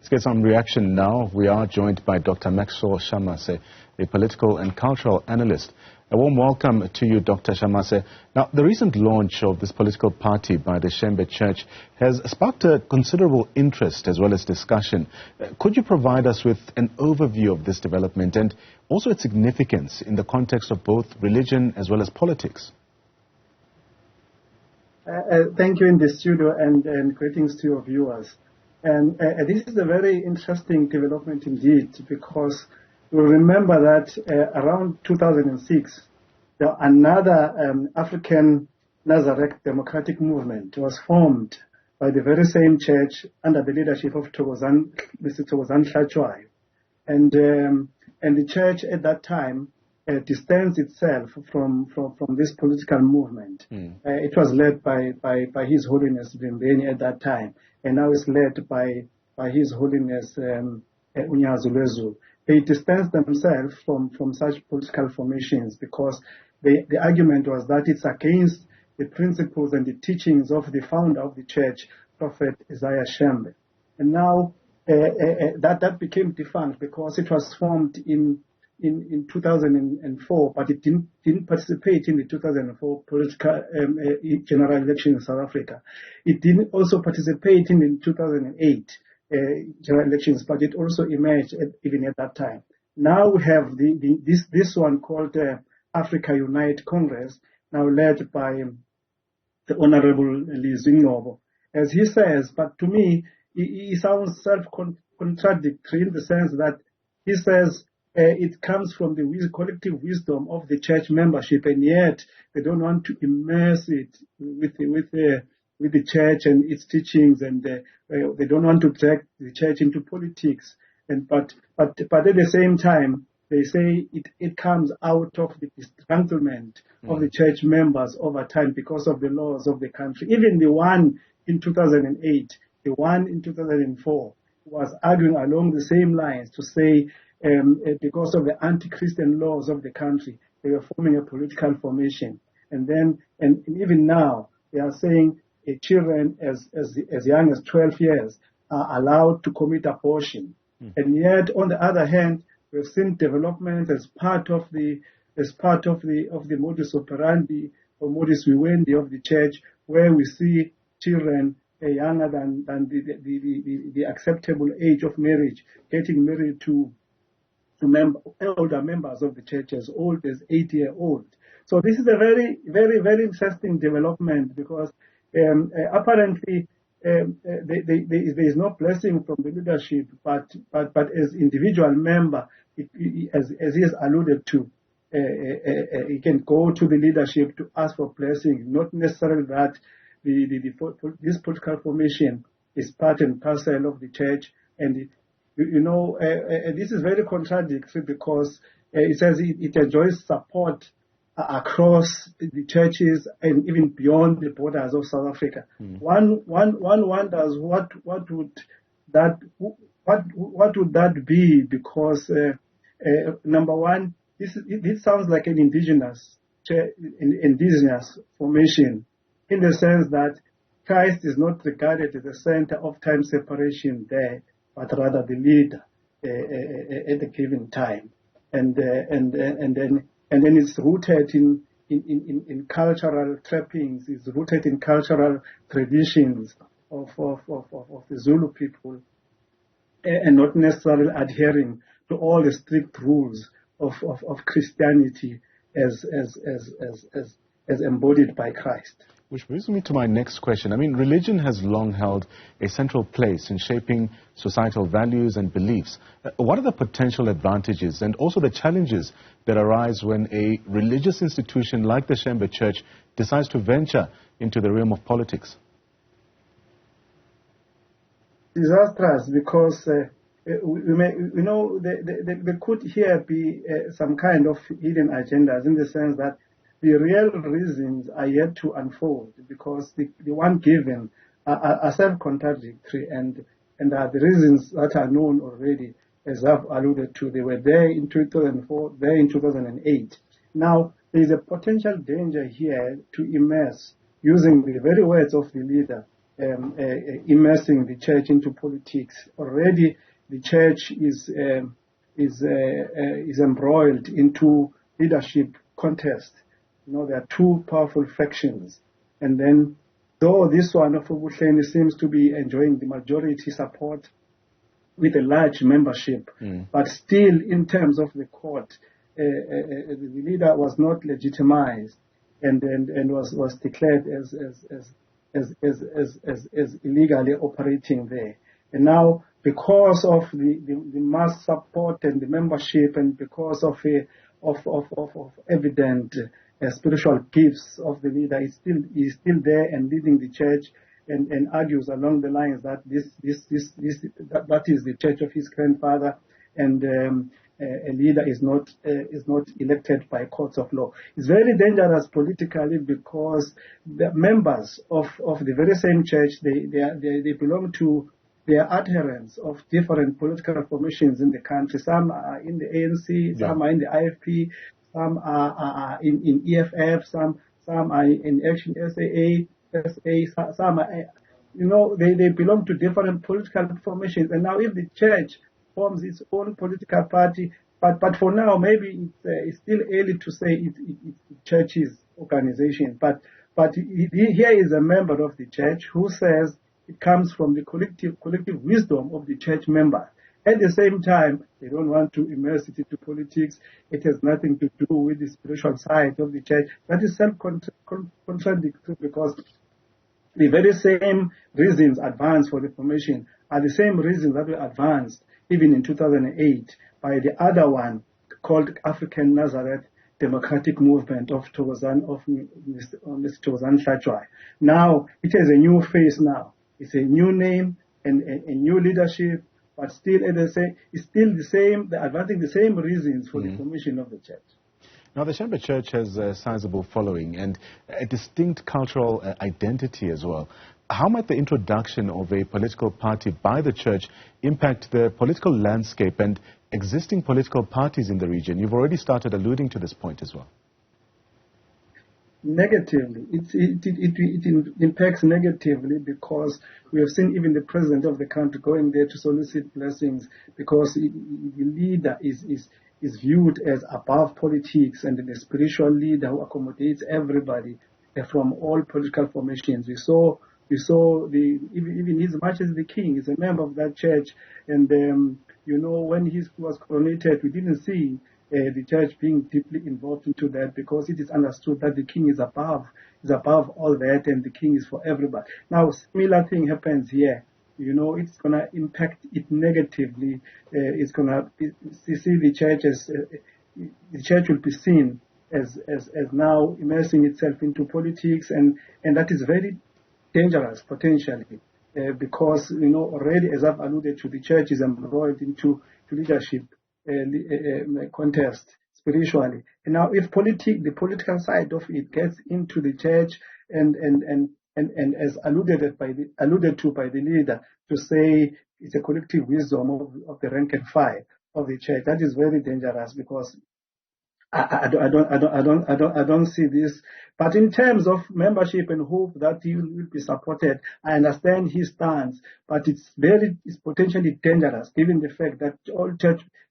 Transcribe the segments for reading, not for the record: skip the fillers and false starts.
Let's get some reaction now. We are joined by Dr Maxwell Shamase, a political and cultural analyst. A warm welcome to you, Dr Shamase. Now, the recent launch of this political party by the Shembe Church has sparked a considerable interest as well as discussion. Could you provide us with an overview of this development and also its significance in the context of both religion as well as politics? Thank you in the studio and greetings to your viewers. And this is a very interesting development indeed, because you remember that around 2006, another African Nazareth Democratic Movement was formed by the very same church under the leadership of Mr. Nhlanhla Sehume. And the church at that time distanced itself from this political movement. It was led by His Holiness Bimbeni at that time, and now it's led by His Holiness Newzroom. They distanced themselves from such political formations because the argument was that it's against the principles and the teachings of the founder of the church, Prophet Isaiah Shembe. And now that became defunct because it was formed in 2004, but it didn't participate in the 2004 political general election in South Africa. It didn't also participate in the 2008 general elections, but it also emerged even at that time. Now we have this one called Africa Unite Congress, now led by the Honorable Nhlanhla, as he says. But to me, he sounds self-contradictory in the sense that he says it comes from the collective wisdom of the church membership, and yet they don't want to immerse it with the church and its teachings, and they don't want to drag the church into politics. But at the same time, they say it comes out of the disgruntlement of the church members over time because of the laws of the country. Even the one in 2008, the one in 2004 was arguing along the same lines to say because of the anti-Christian laws of the country, they were forming a political formation. And even now, they are saying children as young as 12 years are allowed to commit abortion. And yet, on the other hand, we've seen development as part of the modus operandi or modus vivendi of the church, where we see children younger than the acceptable age of marriage getting married to older members of the church, as old as 8-year-old. So this is a very, very, very interesting development because apparently there is no blessing from the leadership, but as individual member, as he has alluded to, he can go to the leadership to ask for blessing, not necessarily that this political formation is part and parcel of the church. And this is very contradictory because it says it enjoys support across the churches and even beyond the borders of South Africa. One wonders what would that be, because number one, this sounds like an indigenous formation, in the sense that Christ is not regarded as the center of time separation there, but rather the leader at a given time, and then it's rooted in cultural trappings. It's rooted in cultural traditions of the Zulu people, and not necessarily adhering to all the strict rules of Christianity as embodied by Christ. Which brings me to my next question. I mean, religion has long held a central place in shaping societal values and beliefs. What are the potential advantages and also the challenges that arise when a religious institution like the Shembe Church decides to venture into the realm of politics? Disastrous, because there could here be some kind of hidden agendas, in the sense that the real reasons are yet to unfold, because the one given are self-contradictory, and are the reasons that are known already, as I've alluded to. They were there in 2004, there in 2008. Now, there is a potential danger here to immerse, using the very words of the leader, immersing the church into politics. Already, the church is embroiled into leadership contest. There are two powerful factions, and then though this one of Obuhleni seems to be enjoying the majority support with a large membership, but still, in terms of the court, the leader was not legitimized and was declared as illegally operating there. And now, because of the mass support and the membership, and because of evident spiritual gifts of the leader, he's still there and leading the church, and argues along the lines that that is the church of his grandfather, and a leader is not elected by courts of law. It's very dangerous politically, because the members of the very same church, they belong to, they are adherents of different political formations in the country. Some are in the ANC, some are in the IFP, some are in EFF, some are in Action SA, some are, they belong to different political formations. And now, if the church forms its own political party, but for now, maybe it's still early to say it's the church's organization. But here is a member of the church who says it comes from the collective wisdom of the church members. At the same time, they don't want to immerse it into politics. It has nothing to do with the spiritual side of the church. That is self-contradictory, because the very same reasons advanced for reformation are the same reasons that were advanced even in 2008 by the other one called African Nazareth Democratic Movement of Mr. Nhlanhla. Now, it has a new face now. It's a new name and a new leadership, but still, it's still the same, advancing the same reasons for the formation of the church. Now, the Shembe Church has a sizable following and a distinct cultural identity as well. How might the introduction of a political party by the church impact the political landscape and existing political parties in the region? You've already started alluding to this point as well. Negatively. It impacts negatively, because we have seen even the president of the country going there to solicit blessings, because the leader is viewed as above politics, and the spiritual leader who accommodates everybody from all political formations. We saw even as much as the king is a member of that church, and when he was coronated, we didn't see the church being deeply involved into that, because it is understood that the king is above all that, and the king is for everybody. Now, similar thing happens here. It's going to impact it negatively. It's going to see the church as the church will be seen as now immersing itself into politics, and that is very dangerous potentially, because already, as I've alluded to, the church is embroiled into leadership contest spiritually. And now, if the political side of it gets into the church, and as alluded to by the leader, to say it's a collective wisdom of the rank and file of the church, that is very dangerous, because I don't see this. But in terms of membership and hope that he will be supported, I understand his stance, but it's potentially dangerous, given the fact that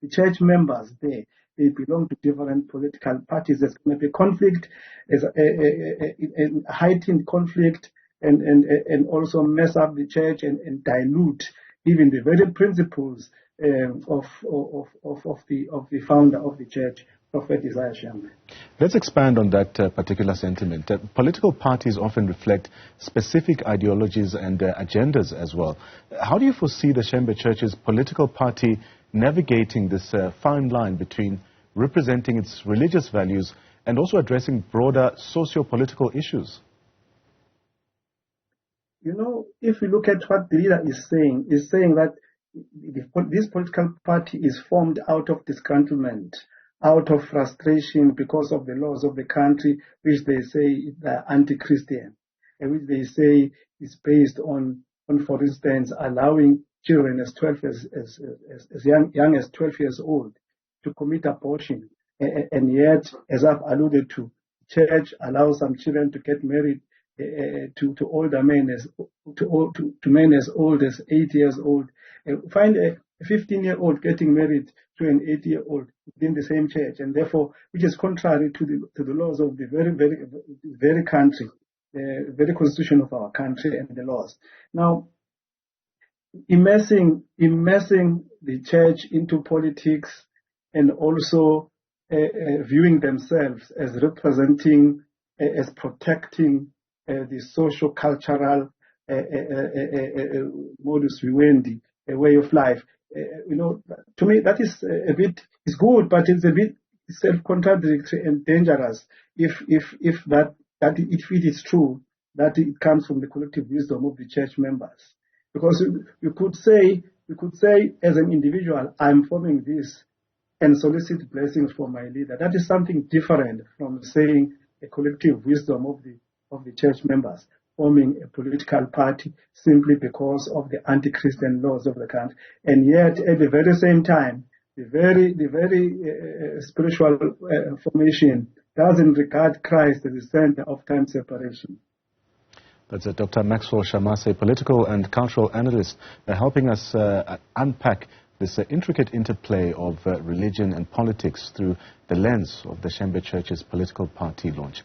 the church members there, they belong to different political parties. There's going to be conflict, a heightened conflict, and also mess up the church and dilute even the very principles of the founder of the church, Prophet Isaiah Shembe. Let's expand on that particular sentiment. Political parties often reflect specific ideologies and agendas as well. How do you foresee the Shembe Church's political party navigating this fine line between representing its religious values and also addressing broader socio-political issues? If we look at what the leader is saying that this political party is formed out of disgruntlement, out of frustration because of the laws of the country, which they say are anti-Christian, and which they say is based on for instance, allowing children as young as 12 years old to commit abortion, and yet, as I've alluded to, church allows some children to get married to older men to men as old as 8 years old. Find a 15-year-old getting married to an 8-year-old within the same church, and therefore, which is contrary to the laws of the very country, very constitution of our country and the laws. Now, immersing the church into politics and also viewing themselves as representing, as protecting the social-cultural modus vivendi, a way of life. To me, that is it's good, but it's a bit self-contradictory and dangerous if it is true that it comes from the collective wisdom of the church members. Because you could say as an individual, I'm forming this and solicit blessings for my leader. That is something different from saying a collective wisdom of the church members forming a political party simply because of the anti-Christian laws of the country. And yet, at the very same time, the very spiritual formation doesn't regard Christ as the center of time separation. That's Dr. Maxwell Shamase, political and cultural analyst, helping us unpack this intricate interplay of religion and politics through the lens of the Shembe Church's political party launch.